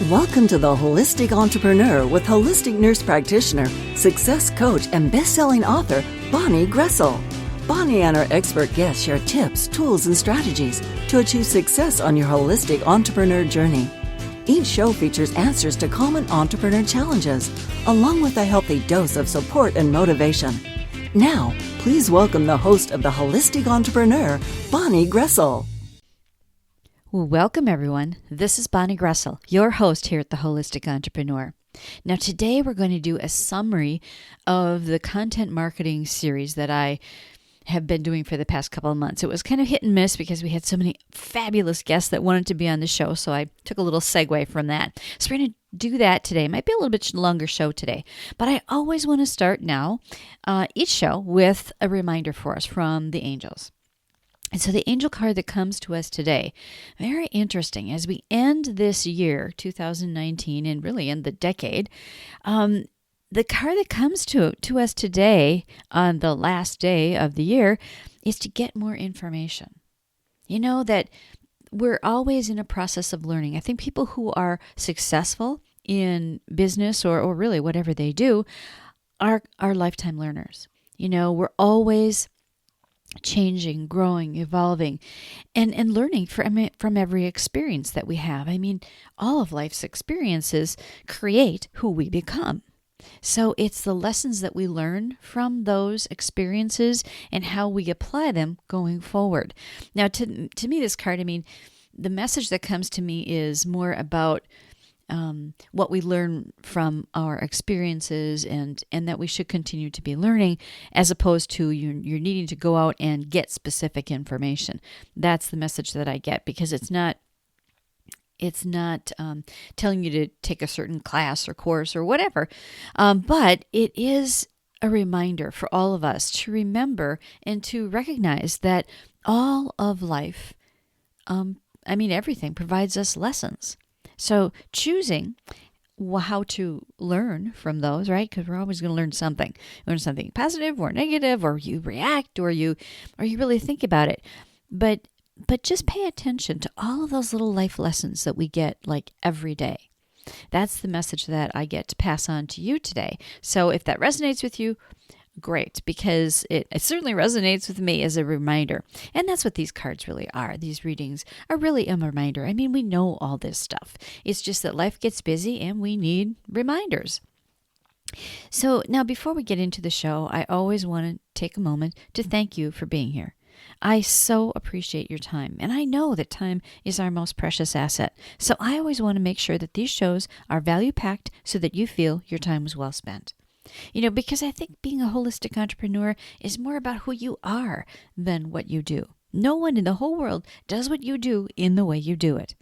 Welcome to The Holistic Entrepreneur with holistic nurse practitioner, success coach, and best-selling author, Bonnie Groessl. Bonnie and her expert guests share tips, tools, and strategies to achieve success on your holistic entrepreneur journey. Each show features answers to common entrepreneur challenges, along with a healthy dose of support and motivation. Now, please welcome the host of The Holistic Entrepreneur, Bonnie Groessl. Welcome, everyone. This is Bonnie Groessl, your host here at The Holistic Entrepreneur. Now, today we're going to do a summary of the content marketing series that I have been doing for the past couple of months. It was kind of hit and miss because we had so many fabulous guests that wanted to be on the show, so I took a little segue from that. So we're going to do that today. It might be a little bit longer show today, but I always want to start now each show with a reminder for us from the angels. And so the angel card that comes to us today, very interesting, as we end this year, 2019, and really end the decade, the card that comes to us today on the last day of the year is to get more information. You know that we're always in a process of learning. I think people who are successful in business or really whatever they do are lifetime learners. You know, we're always changing, growing, evolving, and learning from every experience that we have. I mean, all of life's experiences create who we become. So it's the lessons that we learn from those experiences and how we apply them going forward. Now, to me, this card, I mean, the message that comes to me is more about what we learn from our experiences and that we should continue to be learning, as opposed to you're needing to go out and get specific information. That's the message that I get, because it's not telling you to take a certain class or course or whatever, but it is a reminder for all of us to remember and to recognize that all of life, everything provides us lessons. So choosing how to learn from those, right? Because we're always going to learn something. Learn something positive or negative, or you react, or you really think about it. But just pay attention to all of those little life lessons that we get like every day. That's the message that I get to pass on to you today. So if that resonates with you, great, because it certainly resonates with me as a reminder. And that's what these cards really are. These readings are really a reminder. I mean, we know all this stuff. It's just that life gets busy and we need reminders. So now, before we get into the show, I always want to take a moment to thank you for being here. I so appreciate your time, and I know that time is our most precious asset. So I always want to make sure that these shows are value-packed so that you feel your time was well spent. You know, because I think being a holistic entrepreneur is more about who you are than what you do. No one in the whole world does what you do in the way you do it.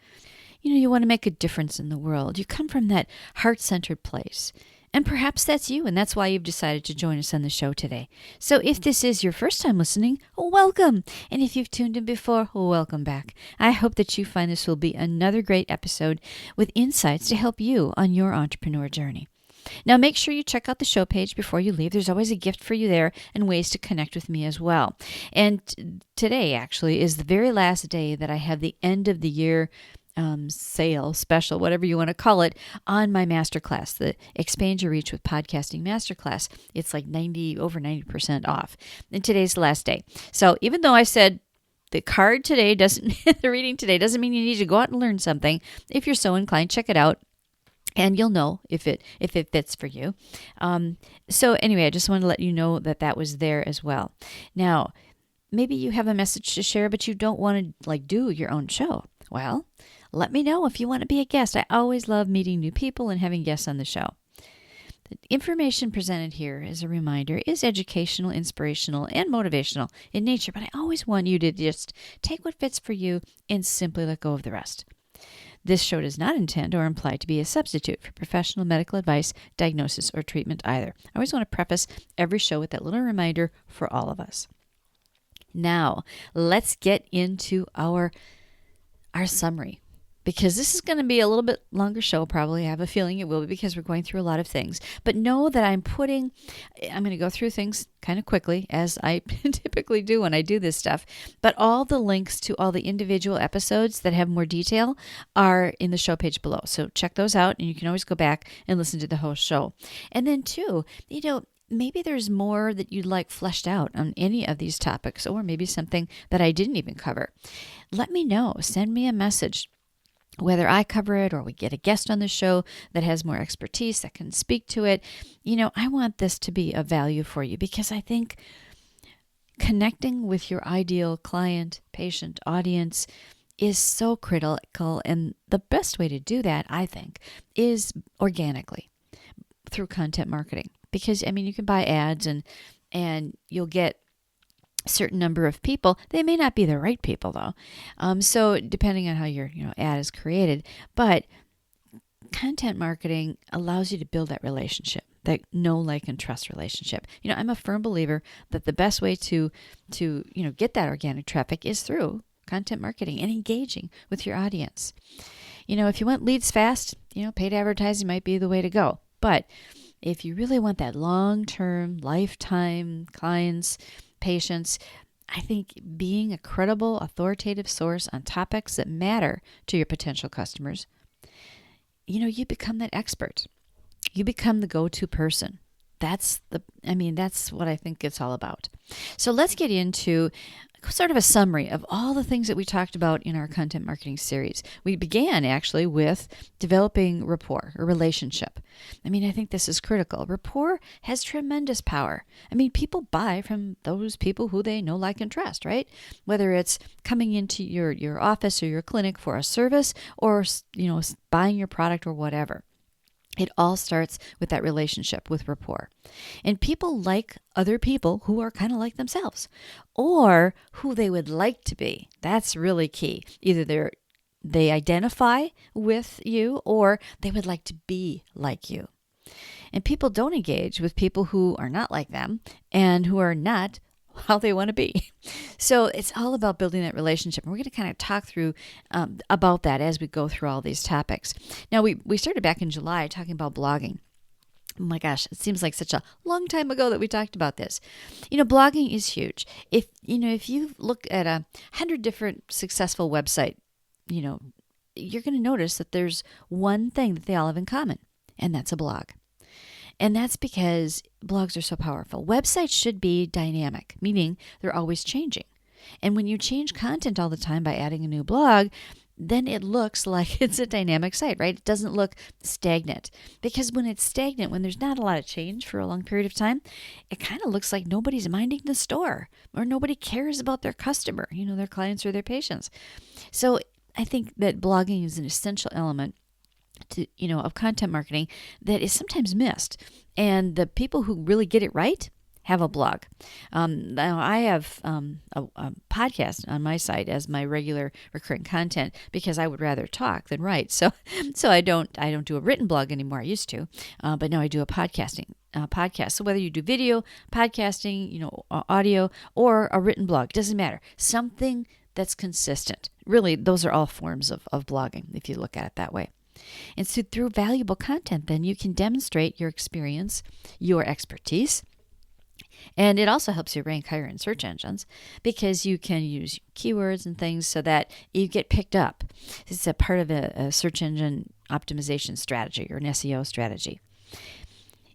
You know, you want to make a difference in the world. You come from that heart-centered place. And perhaps that's you, and that's why you've decided to join us on the show today. So if this is your first time listening, welcome. And if you've tuned in before, welcome back. I hope that you find this will be another great episode with insights to help you on your entrepreneur journey. Now, make sure you check out the show page before you leave. There's always a gift for you there and ways to connect with me as well. And today, actually, is the very last day that I have the end of the year sale, special, whatever you want to call it, on my masterclass, the Expand Your Reach with Podcasting Masterclass. It's like over 90% off. And today's the last day. So even though I said the card today the reading today doesn't mean you need to go out and learn something. If you're so inclined, check it out. And you'll know if it fits for you. So anyway, I just want to let you know that was there as well. Now, maybe you have a message to share, but you don't want to do your own show. Well, let me know if you want to be a guest. I always love meeting new people and having guests on the show. The information presented here, as a reminder, is educational, inspirational, and motivational in nature, but I always want you to just take what fits for you and simply let go of the rest. This show does not intend or imply to be a substitute for professional medical advice, diagnosis, or treatment either. I always want to preface every show with that little reminder for all of us. Now, let's get into our summary. because this is going to be a little bit longer show, probably. I have a feeling it will be because we're going through a lot of things. But know that I'm going to go through things kind of quickly, as I typically do when I do this stuff. But all the links to all the individual episodes that have more detail are in the show page below. So check those out, and you can always go back and listen to the whole show. And then too, maybe there's more that you'd like fleshed out on any of these topics, or maybe something that I didn't even cover. Let me know. Send me a message. Whether I cover it or we get a guest on the show that has more expertise that can speak to it, I want this to be of value for you, because I think connecting with your ideal client, patient, audience is so critical. And the best way to do that, I think, is organically through content marketing. Because, you can buy ads and you'll get certain number of people. They may not be the right people, though. So depending on how your ad is created, but content marketing allows you to build that relationship, that know, like, and trust relationship. I'm a firm believer that the best way to get that organic traffic is through content marketing and engaging with your audience. If you want leads fast, paid advertising might be the way to go. But if you really want that long-term, lifetime clients, patients, I think being a credible, authoritative source on topics that matter to your potential customers, you become that expert. You become the go-to person. That's what I think it's all about. So let's get into sort of a summary of all the things that we talked about in our content marketing series. We began actually with developing rapport, or relationship. I think this is critical. Rapport has tremendous power. People buy from those people who they know, like, and trust, right? Whether it's coming into your office or your clinic for a service, or, buying your product or whatever. It all starts with that relationship, with rapport. And people like other people who are kind of like themselves, or who they would like to be. That's really key. Either they identify with you, or they would like to be like you. And people don't engage with people who are not like them and who are not how they want to be. So it's all about building that relationship. And we're going to kind of talk through about that as we go through all these topics. Now, we started back in July talking about blogging. Oh my gosh, it seems like such a long time ago that we talked about this. Blogging is huge. If you look at 100 different successful websites, you're going to notice that there's one thing that they all have in common, and that's a blog. And that's because blogs are so powerful. Websites should be dynamic, meaning they're always changing. And when you change content all the time by adding a new blog, then it looks like it's a dynamic site, right? It doesn't look stagnant. Because when it's stagnant, when there's not a lot of change for a long period of time, it kind of looks like nobody's minding the store, or nobody cares about their customer, their clients or their patients. So I think that blogging is an essential element of content marketing that is sometimes missed. And the people who really get it right have a blog. Now I have a podcast on my site as my regular recurring content, because I would rather talk than write. So I don't do a written blog anymore. I used to, but now I do a podcast. So whether you do video, podcasting, audio, or a written blog, doesn't matter. Something that's consistent. Really, those are all forms of blogging, if you look at it that way. And so through valuable content, then you can demonstrate your experience, your expertise, and it also helps you rank higher in search engines, because you can use keywords and things so that you get picked up. It's a part of a search engine optimization strategy, or an SEO strategy.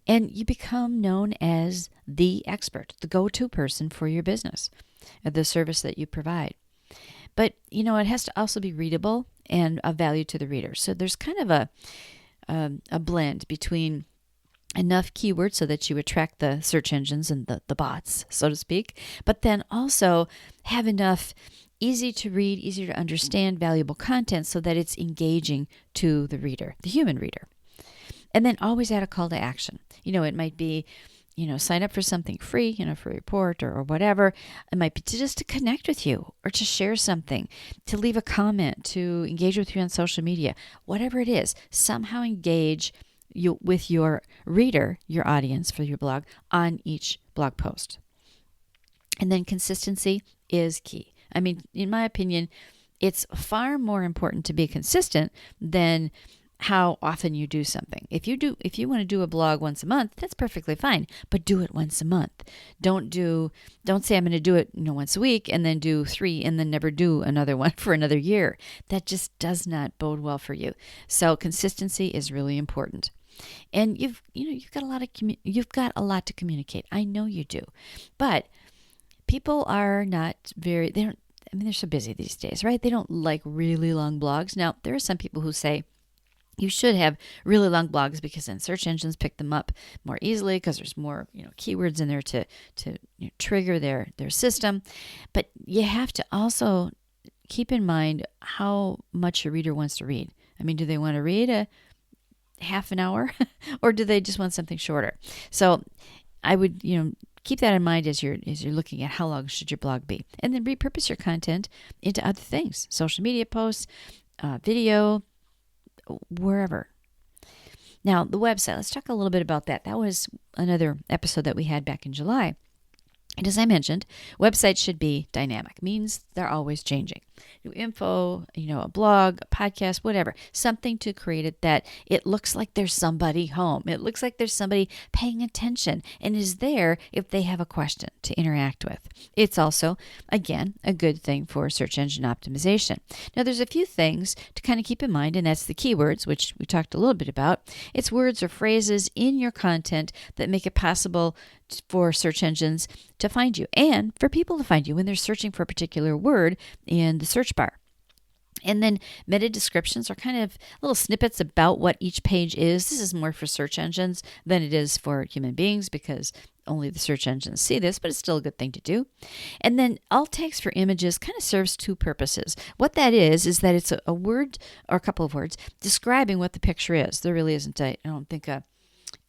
And you become known as the expert, the go-to person for your business, the service that you provide. But, it has to also be readable and of value to the reader. So there's kind of a blend between enough keywords so that you attract the search engines and the bots, so to speak, but then also have enough easy to read, easy to understand, valuable content so that it's engaging to the reader, the human reader. And then always add a call to action. It might be, sign up for something free, for a report or whatever. It might be just to connect with you, or to share something, to leave a comment, to engage with you on social media, whatever it is. Somehow engage with your reader, your audience for your blog, on each blog post. And then consistency is key. In my opinion, It's far more important to be consistent than how often you do something. If you want to do a blog once a month, that's perfectly fine, but do it once a month. Don't say I'm going to do it, once a week and then do 3 and then never do another one for another year. That just does not bode well for you. So consistency is really important. And you've got a lot to communicate. I know you do. But people are not they're so busy these days, right? They don't like really long blogs. Now, there are some people who say you should have really long blogs because then search engines pick them up more easily because there's more, keywords in there to trigger their system. But you have to also keep in mind how much your reader wants to read. I mean, do they want to read a half an hour or do they just want something shorter? So I would, keep that in mind as you're looking at how long should your blog be, and then repurpose your content into other things, social media posts, video, wherever. Now, the website, let's talk a little bit about that. That was another episode that we had back in July. And as I mentioned, websites should be dynamic, means they're always changing. New info, a blog, a podcast, whatever, something to create it that it looks like there's somebody home. It looks like there's somebody paying attention and is there if they have a question to interact with. It's also, again, a good thing for search engine optimization. Now, there's a few things to kind of keep in mind, and that's the keywords, which we talked a little bit about. It's words or phrases in your content that make it possible for search engines to find you and for people to find you when they're searching for a particular word in the search bar. And then meta descriptions are kind of little snippets about what each page is. This is more for search engines than it is for human beings because only the search engines see this, but it's still a good thing to do. And then alt text for images kind of serves two purposes. What that is that it's a word or a couple of words describing what the picture is. There really isn't, I don't think, a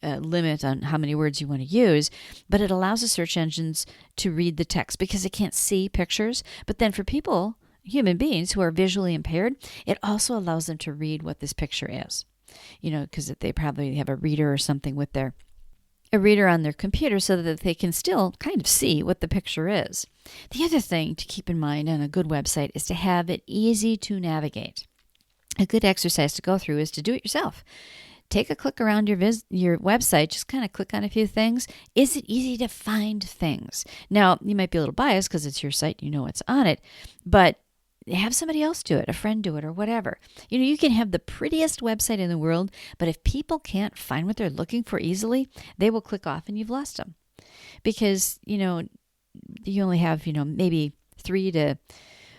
limit on how many words you want to use, but it allows the search engines to read the text because it can't see pictures. But then for people, human beings who are visually impaired, it also allows them to read what this picture is, because they probably have a reader or something with a reader on their computer so that they can still kind of see what the picture is. The other thing to keep in mind on a good website is to have it easy to navigate. A good exercise to go through is to do it yourself. Take a click around your website, just kind of click on a few things. Is it easy to find things? Now, you might be a little biased because it's your site, you know what's on it, but have somebody else do it, a friend do it, or whatever. You can have the prettiest website in the world, but if people can't find what they're looking for easily, they will click off and you've lost them. Because, you only have, maybe 3 to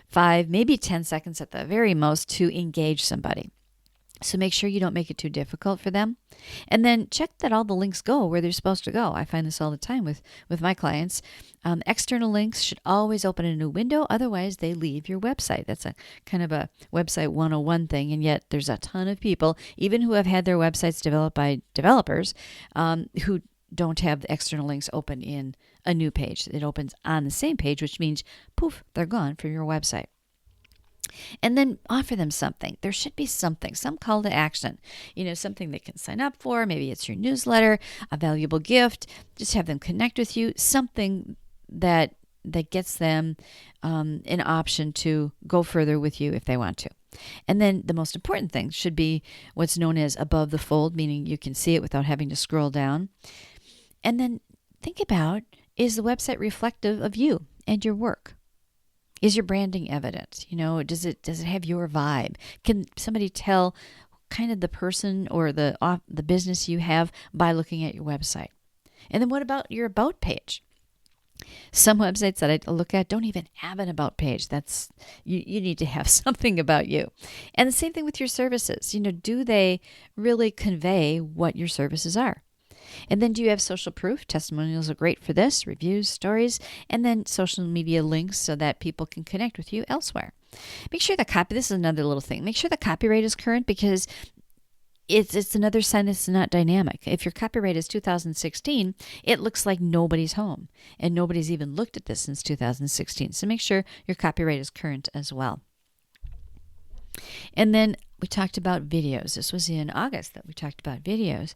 5, maybe 10 seconds at the very most to engage somebody. So make sure you don't make it too difficult for them. And then check that all the links go where they're supposed to go. I find this all the time with my clients. External links should always open a new window. Otherwise, they leave your website. That's a kind of a website 101 thing. And yet there's a ton of people, even who have had their websites developed by developers, who don't have the external links open in a new page. It opens on the same page, which means, poof, they're gone from your website. And then offer them something. There should be something, some call to action, something they can sign up for. Maybe it's your newsletter, a valuable gift. Just have them connect with you, something that gets them an option to go further with you if they want to. And then the most important thing should be what's known as above the fold, meaning you can see it without having to scroll down. And then think about, is the website reflective of you and your work? Is your branding evident? Does it have your vibe? Can somebody tell kind of the person or the business you have by looking at your website? And then what about your about page? Some websites that I look at don't even have an about page. That's you need to have something about you. And the same thing with your services. Do they really convey what your services are? And then do you have social proof? Testimonials are great for this, reviews, stories, and then social media links so that people can connect with you elsewhere. Make sure the this is another little thing. Make sure the copyright is current because it's another sign that's not dynamic. If your copyright is 2016, it looks like nobody's home and nobody's even looked at this since 2016. So make sure your copyright is current as well. And then we talked about videos. This was in August that we talked about videos.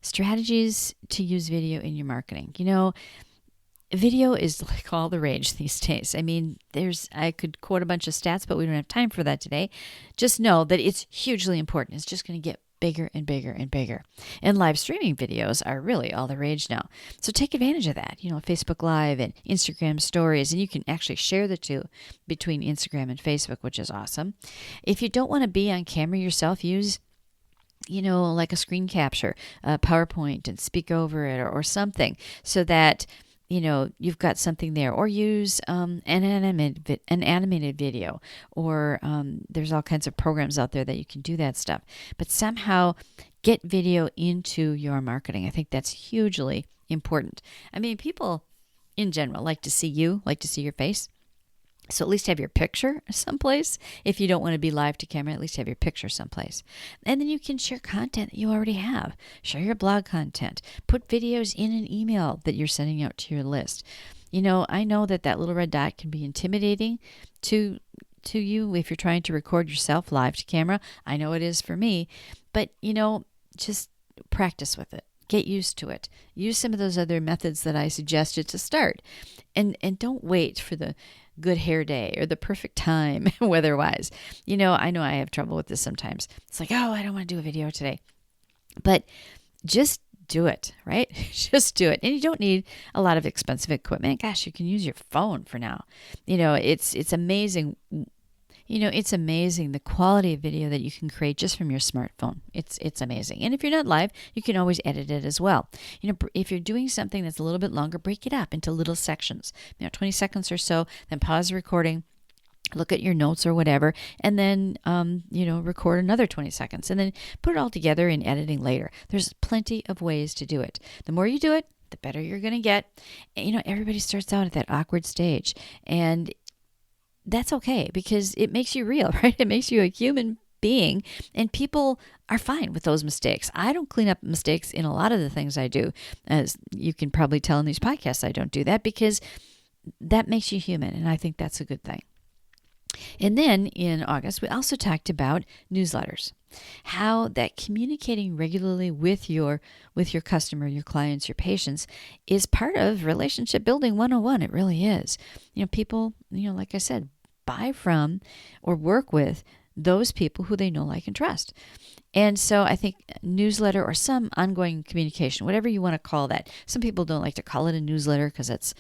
Strategies to use video in your marketing. Video is like all the rage these days. I mean, I could quote a bunch of stats, but we don't have time for that today. Just know that it's hugely important. It's just going to get bigger and bigger and bigger. And live streaming videos are really all the rage now. So take advantage of that. Facebook Live and Instagram stories, and you can actually share the two between Instagram and Facebook, which is awesome. If you don't want to be on camera yourself, use like a screen capture, PowerPoint, and speak over it or something so that you've got something there, or use an animated video, or there's all kinds of programs out there that you can do that stuff. But somehow get video into your marketing. I think that's hugely important. I mean, people in general like to see your face. So at least have your picture someplace. If you don't want to be live to camera, at least have your picture someplace. And then you can share content that you already have. Share your blog content. Put videos in an email that you're sending out to your list. I know that little red dot can be intimidating to you if you're trying to record yourself live to camera. I know it is for me. But, just practice with it. Get used to it. Use some of those other methods that I suggested to start. And don't wait for the good hair day or the perfect time weather-wise. I know I have trouble with this sometimes. It's like, I don't want to do a video today. But just do it, right? Just do it. And you don't need a lot of expensive equipment. Gosh, you can use your phone for now. It's amazing. It's amazing the quality of video that you can create just from your smartphone. It's amazing. And if you're not live, you can always edit it as well. If you're doing something that's a little bit longer, break it up into little sections. 20 seconds or so, then pause the recording, look at your notes or whatever, and then, record another 20 seconds, and then put it all together in editing later. There's plenty of ways to do it. The more you do it, the better you're going to get. Everybody starts out at that awkward stage, and that's okay because it makes you real, right? It makes you a human being, and people are fine with those mistakes. I don't clean up mistakes in a lot of the things I do. As you can probably tell in these podcasts, I don't do that because that makes you human, and I think that's a good thing. And then in August, we also talked about newsletters, how that communicating regularly with your customer, your clients, your patients is part of relationship building 101. It really is. People, like I said, buy from or work with those people who they know, like, and trust. And so I think newsletter or some ongoing communication, whatever you want to call that. Some people don't like to call it a newsletter because it's,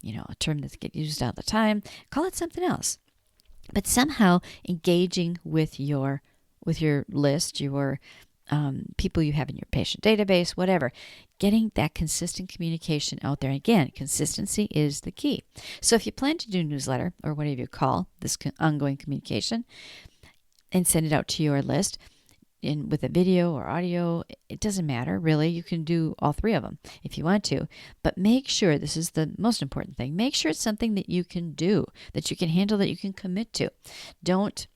a term that gets used all the time. Call it something else. But somehow engaging with your list, your people you have in your patient database, whatever, getting that consistent communication out there. Again, consistency is the key. So if you plan to do newsletter or whatever you call this ongoing communication and send it out to your list with a video or audio, it doesn't matter really. You can do all three of them if you want to, but make sure, this is the most important thing, make sure it's something that you can do, that you can handle, that you can commit to. Don't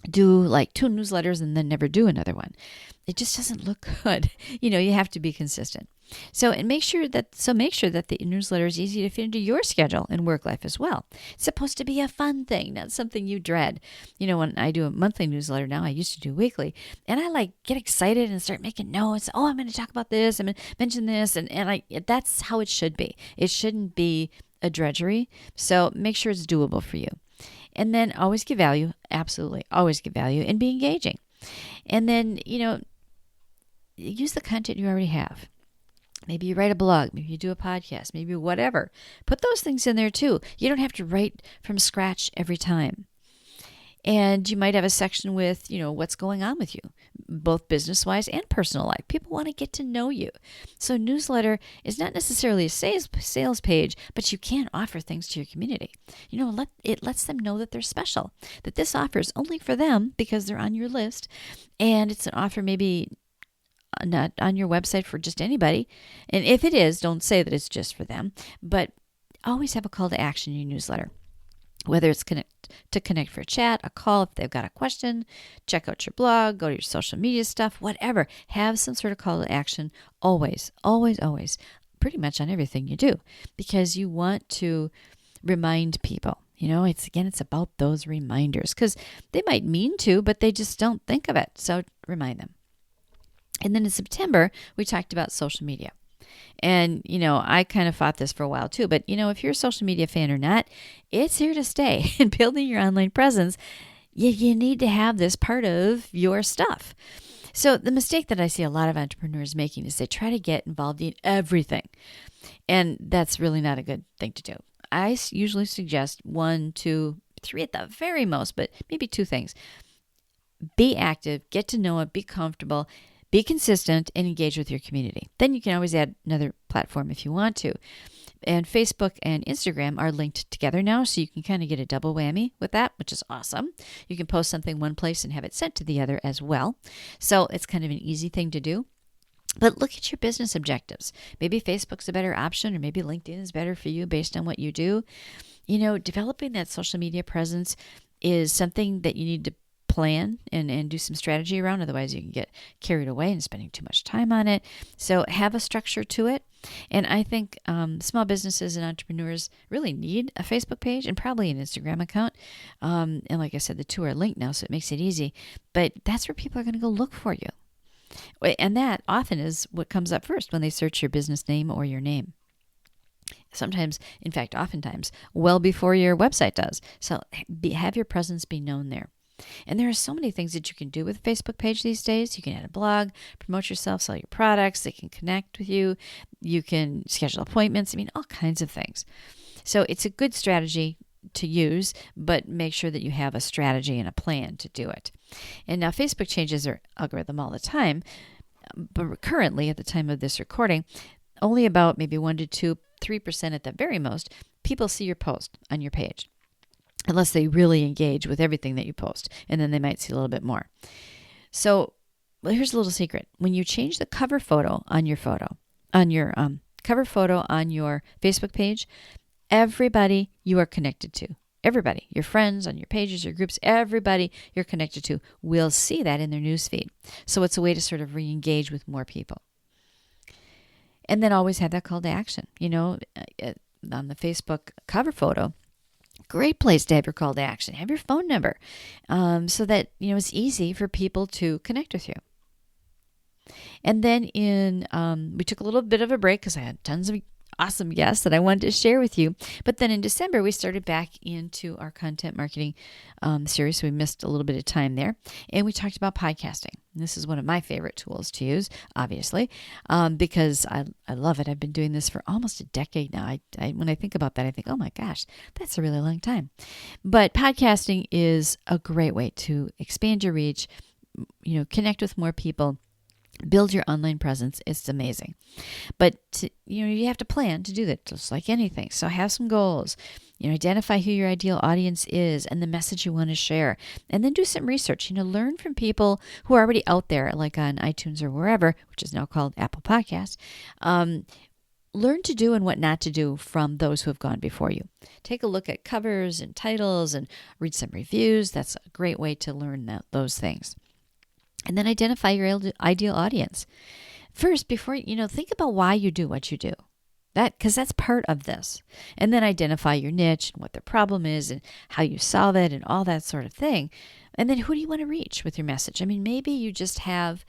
do like 2 newsletters and then never do another one. It just doesn't look good. You have to be consistent. So make sure that the newsletter is easy to fit into your schedule and work life as well. It's supposed to be a fun thing, not something you dread. When I do a monthly newsletter now, I used to do weekly, and I get excited and start making notes. Oh, I'm going to talk about this. I'm going to mention this, and that's how it should be. It shouldn't be a drudgery. So make sure it's doable for you. And then always give value. Absolutely. Always give value and be engaging. And then, use the content you already have. Maybe you write a blog. Maybe you do a podcast. Maybe whatever. Put those things in there too. You don't have to write from scratch every time. And you might have a section with, what's going on with you, both business-wise and personal life. People want to get to know you. So newsletter is not necessarily a sales page, but you can offer things to your community. It lets them know that they're special, that this offer is only for them because they're on your list. And it's an offer maybe not on your website for just anybody. And if it is, don't say that it's just for them, but always have a call to action in your newsletter. Whether it's to connect for a chat, a call, if they've got a question, check out your blog, go to your social media stuff, whatever. Have some sort of call to action always, always, always, pretty much on everything you do, because you want to remind people. It's about those reminders, because they might mean to, but they just don't think of it. So remind them. And then in September, we talked about social media. And, I kind of fought this for a while too. But, if you're a social media fan or not, it's here to stay. And building your online presence, you need to have this part of your stuff. So the mistake that I see a lot of entrepreneurs making is they try to get involved in everything. And that's really not a good thing to do. I usually suggest 1, 2, 3 at the very most, but maybe 2 things. Be active, get to know it, be comfortable, be consistent, and engage with your community. Then you can always add another platform if you want to. And Facebook and Instagram are linked together now, so you can kind of get a double whammy with that, which is awesome. You can post something one place and have it sent to the other as well. So it's kind of an easy thing to do. But look at your business objectives. Maybe Facebook's a better option, or maybe LinkedIn is better for you based on what you do. Developing that social media presence is something that you need to plan and do some strategy around. Otherwise, you can get carried away and spending too much time on it. So have a structure to it. And I think small businesses and entrepreneurs really need a Facebook page and probably an Instagram account. And like I said, the 2 are linked now, so it makes it easy. But that's where people are going to go look for you. And that often is what comes up first when they search your business name or your name. Sometimes, in fact, oftentimes, well before your website does. So have your presence be known there. And there are so many things that you can do with a Facebook page these days. You can add a blog, promote yourself, sell your products. They can connect with you. You can schedule appointments. All kinds of things. So it's a good strategy to use, but make sure that you have a strategy and a plan to do it. And now Facebook changes their algorithm all the time. But currently, at the time of this recording, only about maybe 1 to 2, 3% at the very most, people see your post on your page. Unless they really engage with everything that you post. And then they might see a little bit more. So here's a little secret. When you change the cover photo on your cover photo on your Facebook page, everybody you are connected to, everybody, your friends on your pages, your groups, everybody you're connected to will see that in their newsfeed. So it's a way to sort of re-engage with more people. And then always have that call to action. On the Facebook cover photo, great place to have your call to action. Have your phone number so that, it's easy for people to connect with you. And then we took a little bit of a break because I had tons of awesome guests that I wanted to share with you. But then in December, we started back into our content marketing series. So we missed a little bit of time there. And we talked about podcasting. And this is one of my favorite tools to use, obviously, because I love it. I've been doing this for almost a decade now. When I think about that, I think, oh my gosh, that's a really long time. But podcasting is a great way to expand your reach, connect with more people, build your online presence. It's amazing. But, you have to plan to do that, just like anything. So have some goals. Identify who your ideal audience is and the message you want to share. And then do some research. Learn from people who are already out there, like on iTunes or wherever, which is now called Apple Podcasts. Learn to do and what not to do from those who have gone before you. Take a look at covers and titles and read some reviews. That's a great way to learn those things. And then identify your ideal audience. First, before, think about why you do what you do. Because that's part of this. And then identify your niche and what the problem is and how you solve it and all that sort of thing. And then who do you want to reach with your message? Maybe you just have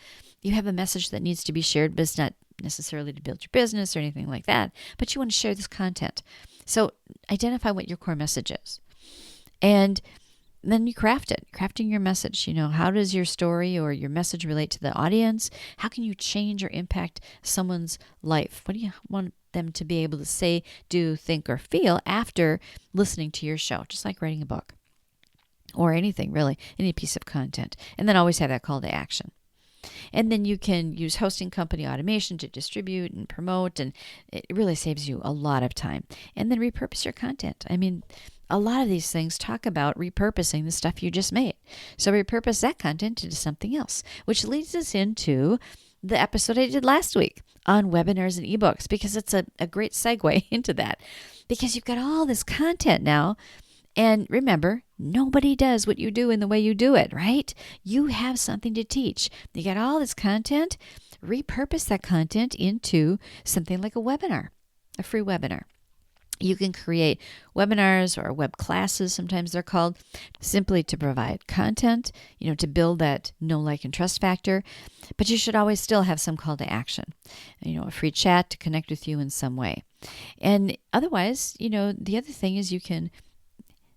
a message that needs to be shared, but it's not necessarily to build your business or anything like that. But you want to share this content. So identify what your core message is. And then you craft it, crafting your message. How does your story or your message relate to the audience? How can you change or impact someone's life? What do you want them to be able to say, do, think, or feel after listening to your show? Just like writing a book or anything, really, any piece of content. And then always have that call to action. And then you can use hosting company automation to distribute and promote, and it really saves you a lot of time. And then repurpose your content. A lot of these things talk about repurposing the stuff you just made. So repurpose that content into something else, which leads us into the episode I did last week on webinars and ebooks, because it's a great segue into that. Because you've got all this content now. And remember, nobody does what you do in the way you do it, right? You have something to teach. You got all this content. Repurpose that content into something like a webinar, a free webinar. You can create webinars or web classes, sometimes they're called, simply to provide content, to build that know, like, and trust factor. But you should always still have some call to action, a free chat to connect with you in some way. And otherwise, the other thing is you can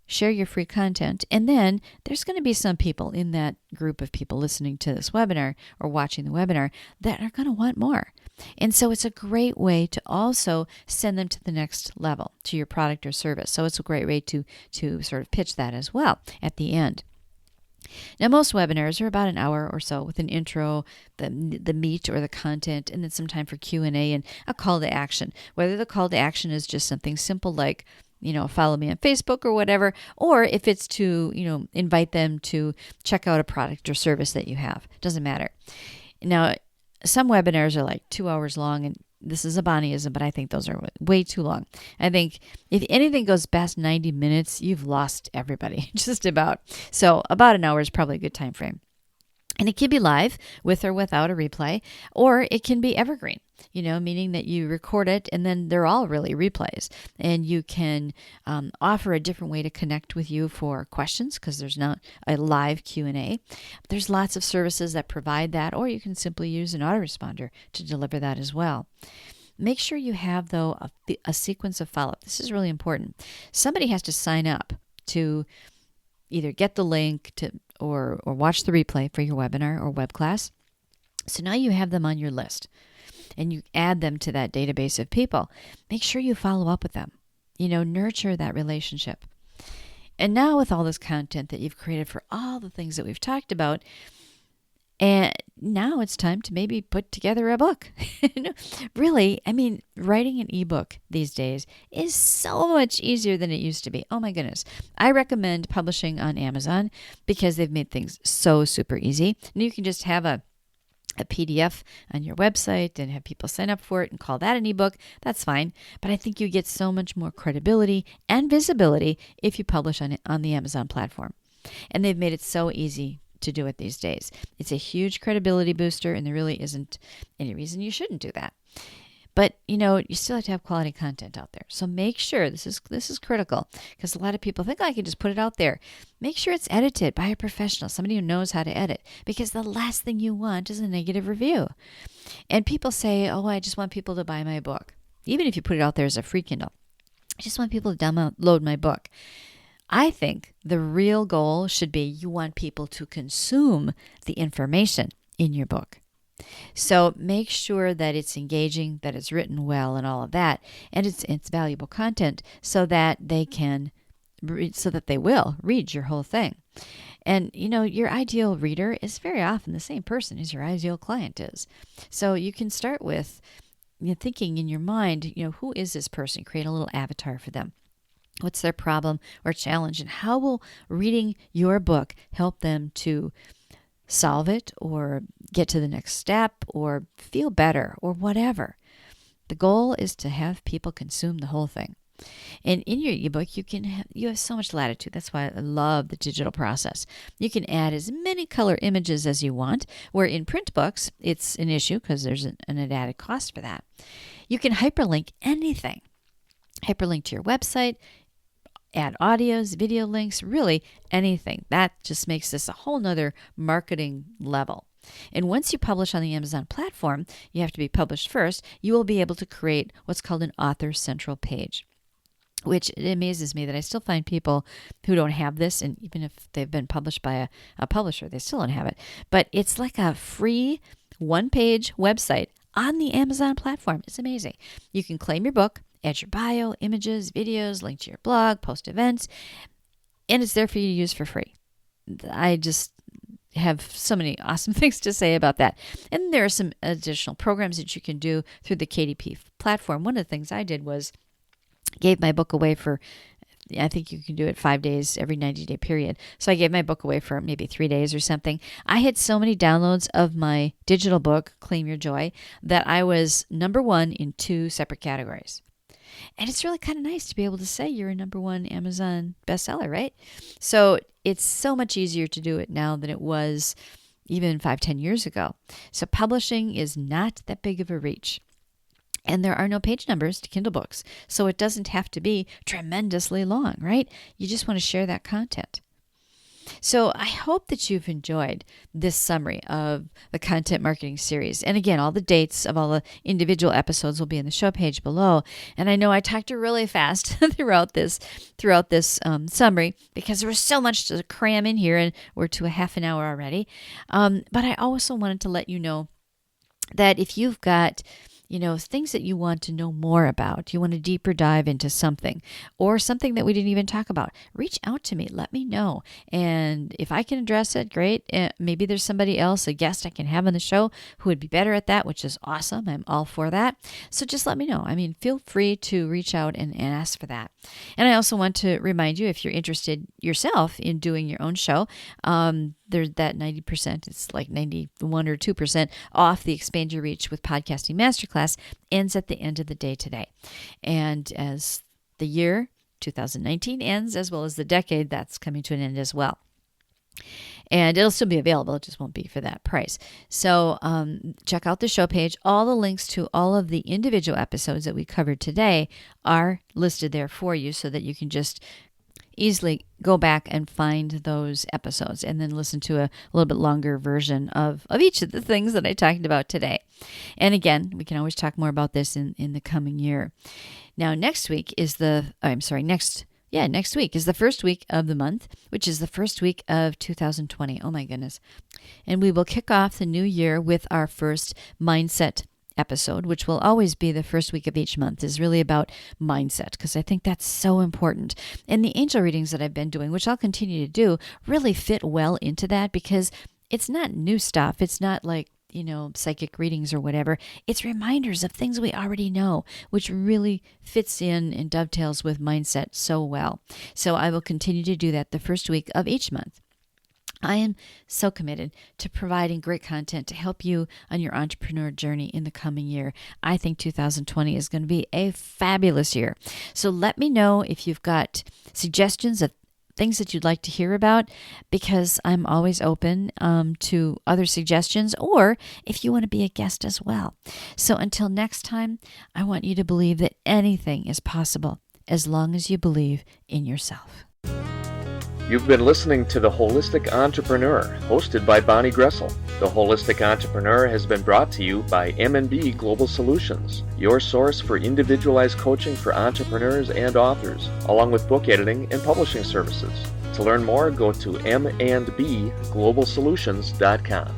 share your free content, and then there's going to be some people in that group of people listening to this webinar or watching the webinar that are going to want more. And so it's a great way to also send them to the next level, to your product or service. So it's a great way to sort of pitch that as well at the end. Now, most webinars are about an hour or so with an intro, the meat or the content, and then some time for Q&A and a call to action. Whether the call to action is just something simple like, follow me on Facebook or whatever, or if it's to, invite them to check out a product or service that you have. Doesn't matter. Now, some webinars are like 2 hours long, and this is a Bonnieism, but I think those are way too long. I think if anything goes past 90 minutes, you've lost everybody, just about. So about an hour is probably a good time frame. And it can be live with or without a replay, or it can be evergreen, meaning that you record it and then they're all really replays. And you can offer a different way to connect with you for questions because there's not a live Q&A. There's lots of services that provide that, or you can simply use an autoresponder to deliver that as well. Make sure you have, though, a sequence of follow-up. This is really important. Somebody has to sign up to either get the link to or watch the replay for your webinar or web class. So now you have them on your list and you add them to that database of people. Make sure you follow up with them, nurture that relationship. And now with all this content that you've created for all the things that we've talked about, and now it's time to maybe put together a book. Really, writing an ebook these days is so much easier than it used to be. Oh my goodness. I recommend publishing on Amazon because they've made things so super easy. And you can just have a PDF on your website and have people sign up for it and call that an ebook. That's fine. But I think you get so much more credibility and visibility if you publish on the Amazon platform. And they've made it so easy to do it these days. It's a huge credibility booster, and there really isn't any reason you shouldn't do that. But, you still have to have quality content out there. So make sure, this is critical, because a lot of people think, I can just put it out there. Make sure it's edited by a professional, somebody who knows how to edit, because the last thing you want is a negative review. And people say, I just want people to buy my book. Even if you put it out there as a free Kindle, I just want people to download my book. I think the real goal should be you want people to consume the information in your book. So make sure that it's engaging, that it's written well and all of that, and it's valuable content so that they will read your whole thing. And, your ideal reader is very often the same person as your ideal client is. So you can start with thinking in your mind, who is this person? Create a little avatar for them. What's their problem or challenge, and how will reading your book help them to solve it or get to the next step or feel better or whatever? The goal is to have people consume the whole thing. And in your ebook, you have so much latitude. That's why I love the digital process. You can add as many color images as you want, where in print books, it's an issue because there's an added cost for that. You can hyperlink anything. Hyperlink to your website, add audios, video links, really anything. That just makes this a whole nother marketing level. And once you publish on the Amazon platform, you have to be published first, you will be able to create what's called an author central page, which it amazes me that I still find people who don't have this, and even if they've been published by a publisher, they still don't have it. But it's like a free one-page website on the Amazon platform. It's amazing. You can claim your book, add your bio, images, videos, link to your blog, post events, and it's there for you to use for free. I just have so many awesome things to say about that. And there are some additional programs that you can do through the KDP platform. One of the things I did was gave my book away for, I think you can do it 5 days every 90-day period. So I gave my book away for maybe 3 days or something. I had so many downloads of my digital book, Claim Your Joy, that I was number one in 2 separate categories. And it's really kind of nice to be able to say you're a number 1 Amazon bestseller, right? So it's so much easier to do it now than it was even 5-10 years ago. So publishing is not that big of a reach. And there are no page numbers to Kindle books, so it doesn't have to be tremendously long, right? You just want to share that content. So I hope that you've enjoyed this summary of the content marketing series. And again, all the dates of all the individual episodes will be in the show page below. And I know I talked really fast throughout this summary because there was so much to cram in here, and we're to a half an hour already. But I also wanted to let you know that if you've got things that you want to know more about, you want a deeper dive into something or something that we didn't even talk about, reach out to me. Let me know. And if I can address it, great. Maybe there's somebody else, a guest I can have on the show who would be better at that, which is awesome. I'm all for that. So just let me know. Feel free to reach out and ask for that. And I also want to remind you, if you're interested yourself in doing your own show, there's that 90%, it's like 91 or 2% off the Expand Your Reach with Podcasting Masterclass ends at the end of the day today. And as the year 2019 ends, as well as the decade, that's coming to an end as well. And it'll still be available. It just won't be for that price. So check out the show page. All the links to all of the individual episodes that we covered today are listed there for you so that you can just easily go back and find those episodes and then listen to a little bit longer version of each of the things that I talked about today. And again, we can always talk more about this in the coming year. Now, next week is next week is the first week of the month, which is the first week of 2020. Oh my goodness. And we will kick off the new year with our first mindset episode, which will always be the first week of each month, is really about mindset, because I think that's so important. And the angel readings that I've been doing, which I'll continue to do, really fit well into that, because it's not new stuff. It's not like, psychic readings or whatever. It's reminders of things we already know, which really fits in and dovetails with mindset so well. So I will continue to do that the first week of each month. I am so committed to providing great content to help you on your entrepreneur journey in the coming year. I think 2020 is going to be a fabulous year. So let me know if you've got suggestions of things that you'd like to hear about, because I'm always open to other suggestions, or if you want to be a guest as well. So until next time, I want you to believe that anything is possible as long as you believe in yourself. You've been listening to The Holistic Entrepreneur, hosted by Bonnie Groessl. The Holistic Entrepreneur has been brought to you by M&B Global Solutions, your source for individualized coaching for entrepreneurs and authors, along with book editing and publishing services. To learn more, go to M&B Global Solutions.com.